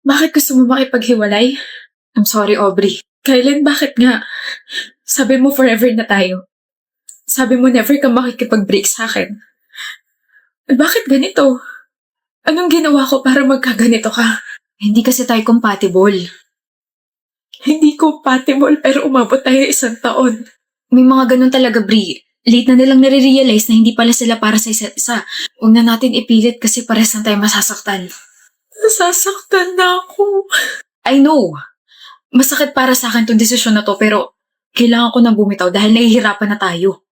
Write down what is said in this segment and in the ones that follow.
Bakit gusto mo makipaghiwalay? I'm sorry, Aubrey. Kailan, bakit nga? Sabi mo forever na tayo. Sabi mo never ka makikipag-break sa akin. Bakit ganito? Anong ginawa ko para magkaganito ka? Hindi kasi tayo compatible. Hindi compatible pero umabot tayo 1 taon. May mga ganun talaga, Bri. Late na nilang nare-realize na hindi pala sila para sa isa't isa. Huwag na natin ipilit kasi pares na tayo masasaktan. Nasasaktan na ako. I know. Masakit para sa akin tong desisyon na to pero kailangan ko nang bumitaw dahil nahihirapan na tayo.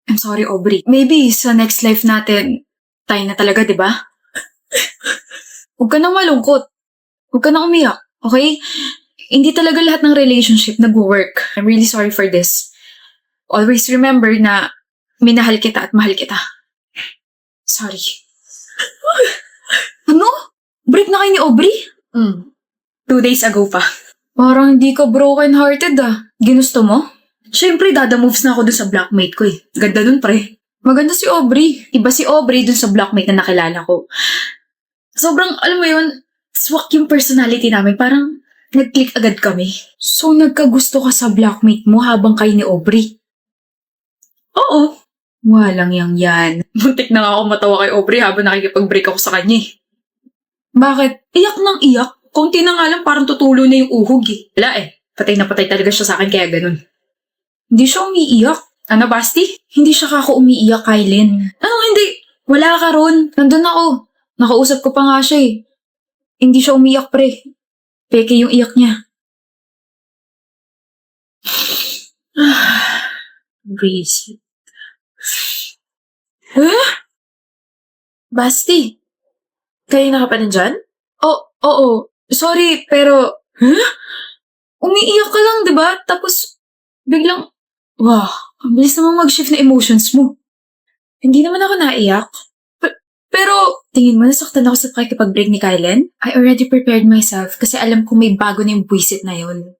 I'm sorry, Aubrey. Maybe sa next life natin, tayo na talaga, di ba? Huwag ka nang malungkot. Huwag ka nang umiyak, okay? Hindi talaga lahat ng relationship nag-work. I'm really sorry for this. Always remember na minahal kita at mahal kita. Sorry. Ano? Break na kayo ni Aubrey? 2 days ago pa. Parang hindi ka broken-hearted ah. Ginusto mo? Siyempre, dada moves na ako dun sa blockmate ko eh. Ganda nun, pre. Maganda si Aubrey. Iba si Aubrey dun sa blockmate na nakilala ko. Sobrang, alam mo yun, swak yung personality namin. Parang nag-click agad kami. So, nagkagusto ka sa blockmate mo habang kayo ni Aubrey? Oo. Walang yan. Muntik na nga ako matawa kay Aubrey habang nakikipag-break ako sa kanya eh. Bakit? Iyak nang iyak. Konti na nga lang parang tutulo na yung uhog eh. Wala eh. Patay na patay talaga siya sa akin kaya ganun. Hindi siya umiiyak. Ano, Basti? Hindi siya kako umiiyak, Kylen. Ano, hindi? Wala ka ron. Nandun ako. Nakausap ko pa nga siya eh. Hindi siya umiiyak, pre. Peke yung iyak niya. Breeze. Basti. Kayo na ka pa nandyan? Oo. Sorry, pero... Umiiyak ka lang, di ba? Tapos, biglang... Wow, ang bilis namang mag-shift na emotions mo. Hindi naman ako naiyak. Pero, tingin mo nasaktan ako sa pakikipag-break ni Kylen? I already prepared myself kasi alam kong may bago na yung buwisit na yun.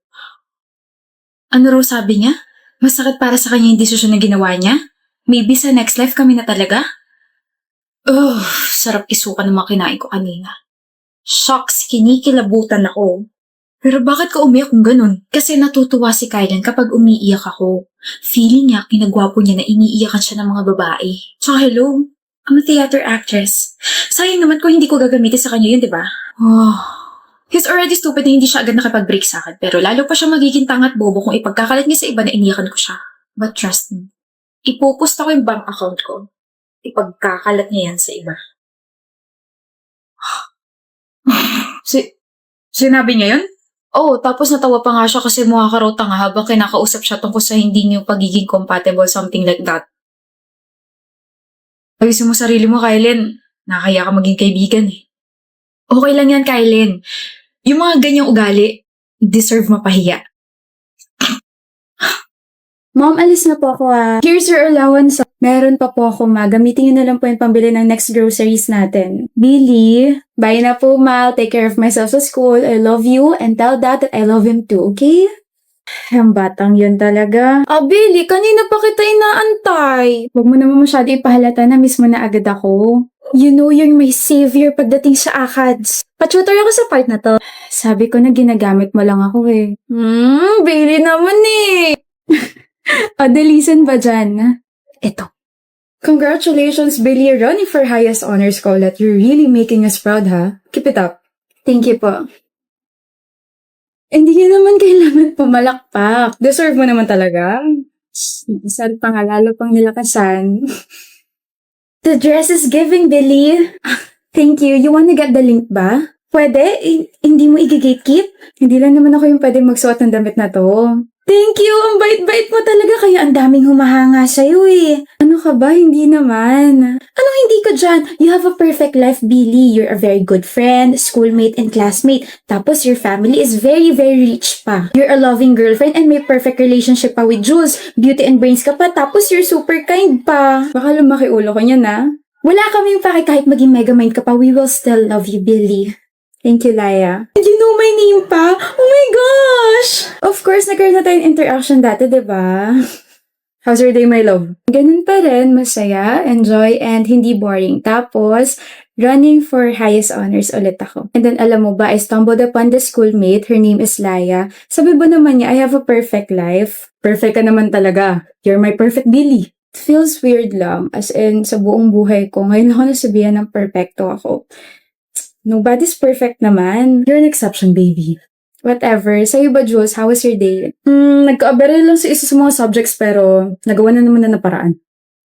Ano raw sabi niya? Masakit para sa kanya yung desisyon na ginawa niya? Maybe sa next life kami na talaga? Sarap isuka ng mga kinain ko kanina. Shocks, kinikilabutan ako. Pero bakit ka umiyak kung ganun? Kasi natutuwa si Kylen kapag umiiyak ako. Feeling niya, kinagwapo niya na iniiyakan siya ng mga babae. So hello, I'm a theater actress. Sayang naman kung hindi ko gagamitin sa kanya yun, di ba? He's already stupid na hindi siya agad nakipag-break sa akin. Pero lalo pa siya magiging tangat bobo kung ipagkakalat niya sa iba na iniyakan ko siya. But trust me, ipopost ako yung bank account ko. Ipagkakalat niya yan sa iba. Sinabi niya yun? Oo, tapos natawa pa nga siya kasi mukha ka raw tanga habang kinakausap siya tungkol sa hindi niyo pagiging compatible, something like that. Ayusin mo sarili mo, Kylen. Nakakaya ka maging kaibigan eh. Okay lang yan, Kylen. Yung mga ganyang ugali, deserve mapahiya. Mom, alis na po ako ah. Here's your allowance. Meron pa po ako ma. Gamitin niyo na lang po yung pambili ng next groceries natin. Billy, bye na po ma. Take care of myself sa school. I love you and tell dad that I love him too, okay? Ang batang yun talaga. Billy, kanina pa kita inaantay. Huwag mo naman masyado ipahalata na miss mo na agad ako. You know you're my savior pagdating sa ACADS. Pa-tutor ako sa part na to. Sabi ko na ginagamit mo lang ako eh. Billy naman eh. Dalisan ba dyan? Eto. Congratulations, Billy. You're running for highest honors college. You're really making us proud, ha? Keep it up. Thank you po. Hindi niyo naman kailangan pumalakpak. Deserve mo naman talaga. Saan pa nga, lalo pang nilakasan. The dress is giving, Billy. Thank you. You wanna get the link ba? Pwede? Hindi mo i-gatekeep? Hindi lang naman ako yung pwede magsuot ng damit na to. Thank you! Ang bait-bait mo talaga kaya ang daming humahanga sa'yo eh. Ano ka ba? Hindi naman. Ano hindi ka dyan? You have a perfect life, Billy. You're a very good friend, schoolmate, and classmate. Tapos your family is very, very rich pa. You're a loving girlfriend and may perfect relationship pa with Jules. Beauty and brains ka pa. Tapos you're super kind pa. Baka lumaki ulo ko niyan ah. Wala kaming pake kahit maging megamind ka pa. We will still love you, Billy. Thank you, Laya. And you know my name pa? Oh my gosh! Of course, nagkaroon na tayong interaction dati, diba? How's your day, my love? Ganun pa rin, masaya, enjoy, and hindi boring. Tapos, Running for highest honors ulit ako. And then alam mo ba, I stumbled upon the schoolmate. Her name is Laya. Sabi ba naman niya, I have a perfect life. Perfect ka naman talaga. You're my perfect Billy. It feels weird lang. As in, sa buong buhay ko, ngayon ako nasabihan ng perfecto ako. Nobody's perfect naman. You're an exception, baby. Whatever. Sa'yo ba, Jules? How was your day? Nagka-aberrate lang sa isa sa mga subjects pero nagawa na naman na naparaan.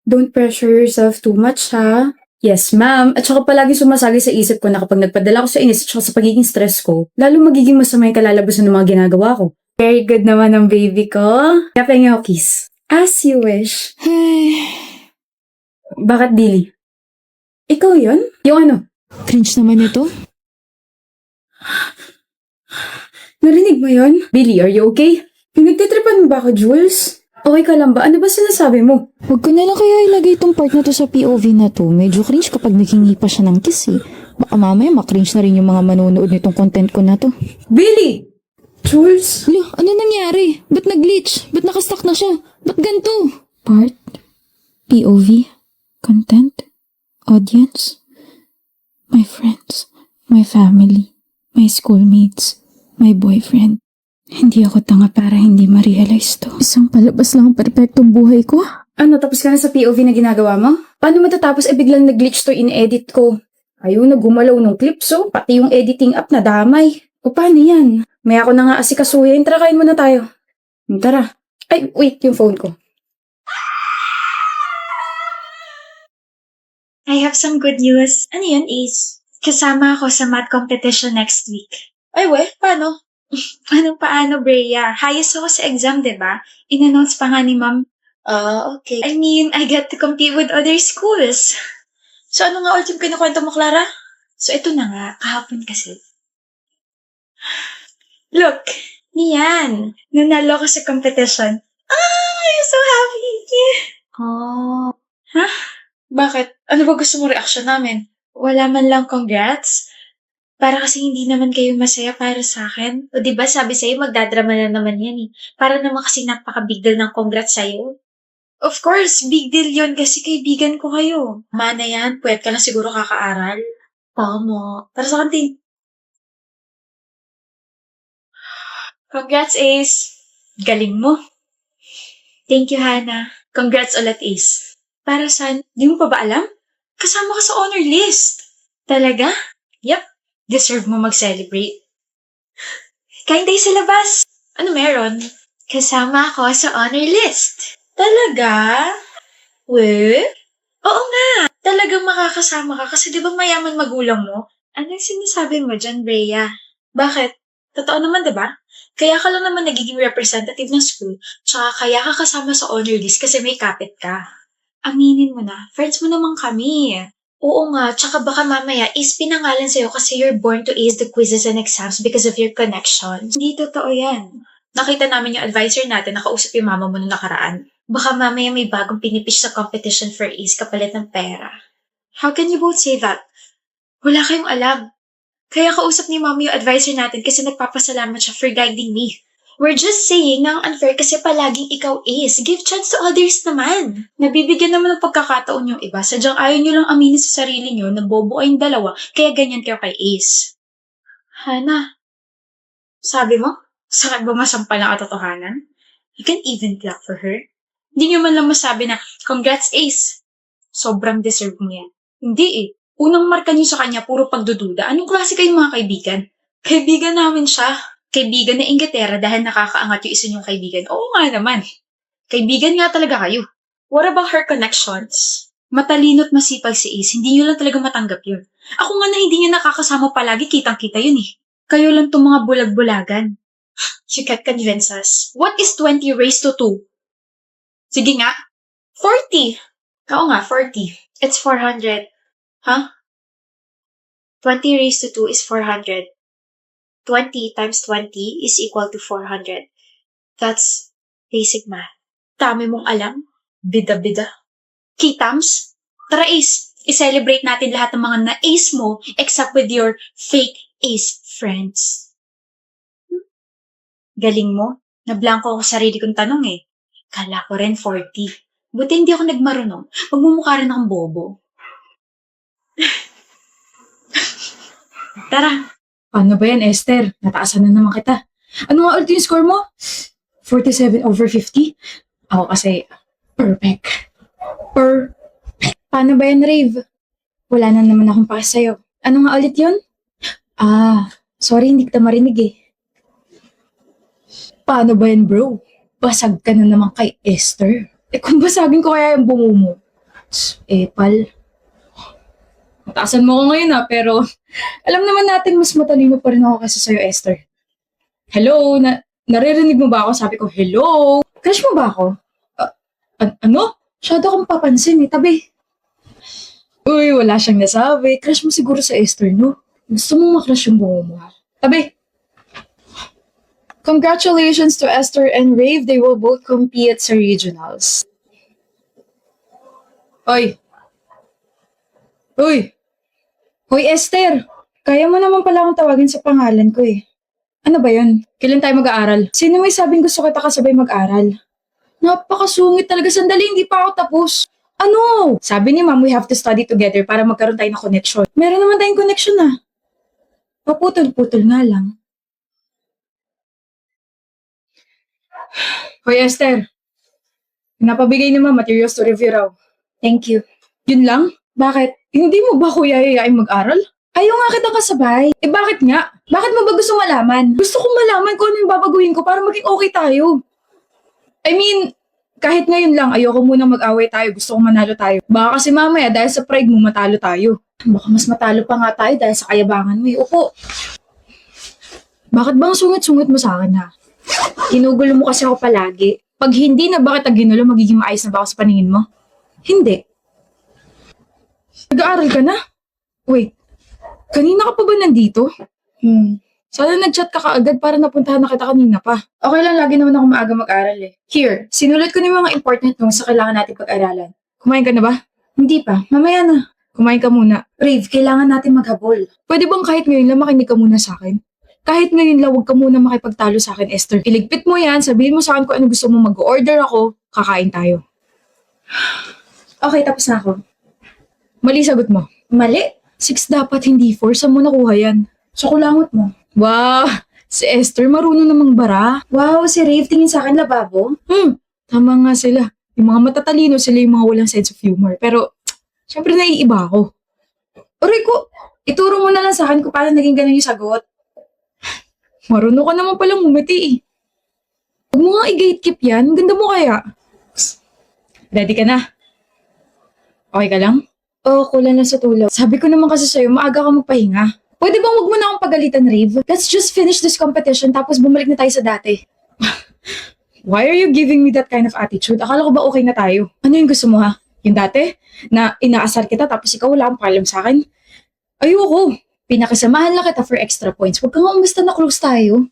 Don't pressure yourself too much, ha? Yes, ma'am. At saka palagi sumasagi sa isip ko na kapag nagpadala ko sa inis at saka sa pagiging stress ko, lalo magiging masama yung kalalabasan ng mga ginagawa ko. Very good naman ang baby ko. Kaya pengen ako kiss. As you wish. Ay. Bakit, Dilly? Ikaw yun? Yung ano? Cringe naman ito. Narinig mo yun? Billy, are you okay? Pinagtitripan mo ba ako, Jules? Okay ka lang ba? Ano ba sinasabi mo? Huwag ko na lang kaya ilagay itong part na to sa POV na to. Medyo cringe kapag naghingi pa siya ng kiss eh. Baka mamaya makringe na rin yung mga manonood nitong content ko na to. Billy! Jules? Hala, ano nangyari? Ba't nag-glitch? Ba't nakastuck na siya? Ba't ganito? Part? POV? Content? Audience? My friends? My family? My schoolmates? My boyfriend? Hindi ako tanga para hindi ma-realize to. Isang palabas lang ang perpektong buhay ko. Ano, tapos ka na sa POV na ginagawa mo? Paano matatapos biglang nag-glitch to in-edit ko? Ayaw na gumalaw ng clips, so pati yung editing app na damay. O paano yan? May ako na nga asikasuhin. Tara, kain muna tayo. Tara. Ay, wait, yung phone ko. I have some good news. Ano yun, Ace? Kasama ako sa math competition next week. Ay, paano? Paano, Brea? Highest ako sa exam, diba? In-announce pa nga ni Ma'am. Okay. I mean, I get to compete with other schools. So, ano nga ulit yung kinukwento mo, Clara? So, ito na nga. Kahapon kasi. Look! Yan! Nanalo ako sa competition. I'm so happy! Oh. Ha? Bakit? Ano ba gusto mo reaction namin? Wala man lang congrats? Para kasi hindi naman kayo masaya para sa akin. O diba sabi sa'yo, magdadrama na naman yan eh. Para naman kasi napaka-big deal ng congrats sa'yo. Of course, big deal yun kasi kaibigan ko kayo. Mana yan, puwet ka na siguro kakaaral. Tama. Tara sa kantin. Congrats, Ace. Galing mo. Thank you, Hannah. Congrats ulit, Ace. Para saan? Di mo pa ba alam? Kasama ka sa honor list. Talaga? Yep. Deserve mo mag-celebrate. Kain tayo sa labas. Ano meron? Kasama ako sa honor list. Talaga? Oo nga. Talagang makakasama ka kasi di ba mayaman magulang mo? Anong sinasabi mo dyan, Brea? Bakit? Totoo naman, di ba? Kaya ka lang naman nagiging representative ng school, tsaka kaya ka kasama sa honor list kasi may kapit ka. Aminin mo na, friends mo naman kami. Oo nga, tsaka baka mamaya is pinangalan sa'yo kasi you're born to ace the quizzes and exams because of your connections. Hindi totoo yan. Nakita namin yung advisor natin, nakausap yung mama mo nung nakaraan. Baka mamaya may bagong pinipish sa competition for ace kapalit ng pera. How can you both say that? Wala kayong alam. Kaya kausap ni mama yung advisor natin kasi nagpapasalamat siya for guiding me. We're just saying na ang unfair kasi palaging ikaw ace. Give chance to others naman. Nabibigyan naman ng pagkakataon yung iba. Sadyang ayaw nyo lang aminin sa sarili nyo na bobo kayong dalawa, kaya ganyan kayo kay Ace. Hana, sabi mo? Sakit ba masampal ang katotohanan? You can even clap for her. Hindi nyo man lang masabi na, congrats Ace. Sobrang deserve mo yan. Hindi eh. Unang marka nyo sa kanya, puro pagdududa. Anong klase kayong mga kaibigan? Kaibigan namin siya. Kaibigan na Inglaterra dahil nakakaangat yung isa niyong kaibigan. Oo nga naman. Kaibigan nga talaga kayo. What about her connections? Matalino't masipag si Ace, hindi niyo lang talaga matanggap yun. Ako nga na hindi niya nakakasama palagi, kitang-kita yun eh. Kayo lang tong mga bulag-bulagan. You can't convince us. What is 20 raised to 2? Sige nga. 40. Oo nga, 40. It's 400. Huh? 20 raised to 2 is 400. 20 times 20 is equal to 400. That's basic math. Dami mong alam. Bida-bida. Kitams? Tara Ace, i-celebrate natin lahat ng mga na-ace mo except with your fake ace friends. Galing mo? Nablangko ako sa sarili kong tanong eh. Kala ko rin 40. Buti hindi ako nagmarunong. Magmumukha rin akong bobo. Tara. Paano ba yan, Esther? Nataasan na naman kita. Ano nga ulit yung score mo? 47/50? Ako kasi, perfect. Paano ba yan, Rave? Wala na naman akong pake sa'yo. Ano nga ulit yun? Sorry, hindi kita marinig eh. Paano ba yan, bro? Basag ka na naman kay Esther. Kung basagin ko kaya yung bungo mo. Pal. Mataasan mo ko ngayon pero alam naman natin mas matalino pa rin ako kaysa sa'yo, Esther. Hello? Naririnig mo ba ako? Sabi ko, hello? Crush mo ba ako? Ano? Masyado akong papansin tabi. Uy, wala siyang nasabi. Crush mo siguro sa Esther, no? Gusto mong makrush yung bungo mo, ha? Tabi. Congratulations to Esther and Rave. They will both compete sa regionals. Hoy, Esther! Kaya mo naman pala akong tawagin sa pangalan ko eh. Ano ba yun? Kailan tayo mag-aaral? Sino may sabing gusto kita kasabay mag-aral? Napakasungit talaga. Sandali, hindi pa ako tapos. Ano? Sabi ni Ma'am, we have to study together para magkaroon tayo ng connection. Meron naman tayong connection Paputol-putol nga lang. Hoy, Esther. Napabigay naman materials to review raw. Thank you. Yun lang? Bakit? Hindi mo ba kuya yayain mag-aral? Ayaw nga kitang kasabay. Bakit nga? Bakit mo ba gusto malaman? Gusto kong malaman kung ano yung babaguhin ko para maging okay tayo. I mean, kahit ngayon lang, ayoko munang mag-away tayo. Gusto kong manalo tayo. Baka kasi mamaya dahil sa pride mo, matalo tayo. Baka mas matalo pa nga tayo dahil sa kayabangan mo. Upo. Bakit bang sungit-sungit mo sa akin, ha? Ginugulo mo kasi ako palagi. Pag hindi na bakit ginulo, magiging maayos na ba ako sa paningin mo? Hindi. Nag-aaral ka na? Wait, kanina ka pa ba nandito? Sana nag-chat ka kaagad para napuntahan na kita kanina pa. Okay lang, lagi naman ako maaga mag-aral eh. Here, sinulat ko na yung mga important notes sa kailangan natin pag-aralan. Kumain ka na ba? Hindi pa, mamaya na. Kumain ka muna. Rave, kailangan natin maghabol. Pwede bang kahit ngayon lang makinig ka muna sa akin? Kahit ngayon lang, huwag ka muna makipagtalo sa akin, Esther. Iligpit mo yan, sabihin mo sa akin kung ano gusto mo, mag-order ako, kakain tayo. Okay, tapos na ako. Mali sagot mo. Mali? 6 dapat, hindi 4. Saan mo nakuha yan? Sa kulangot mo. Wow! Si Esther, marunong namang bara. Wow, si Rave, tingin sa akin lababo. Tama nga sila. Yung mga matatalino, sila yung mga walang sense of humor. Pero, syempre naiiba ako. Aray ko, ituro mo na lang sa akin kung paano naging ganun yung sagot. Marunong ka naman palang umiti eh. Huwag mo nga i-gatekeep yan. Ganda mo kaya. Ready ka na? Okay ka lang? Oo, kulang na sa tulog. Sabi ko naman kasi sa'yo, maaga ka magpahinga. Pwede bang wag mo na akong pagalitan, Rave? Let's just finish this competition tapos bumalik na tayo sa dati. Why are you giving me that kind of attitude? Akala ko ba okay na tayo? Ano yung gusto mo ha? Yung dati? Na inaasar kita tapos ikaw wala kang pakialam sa akin? Ayoko. Pinakisamahan lang kita for extra points. Huwag kang umasta na close tayo.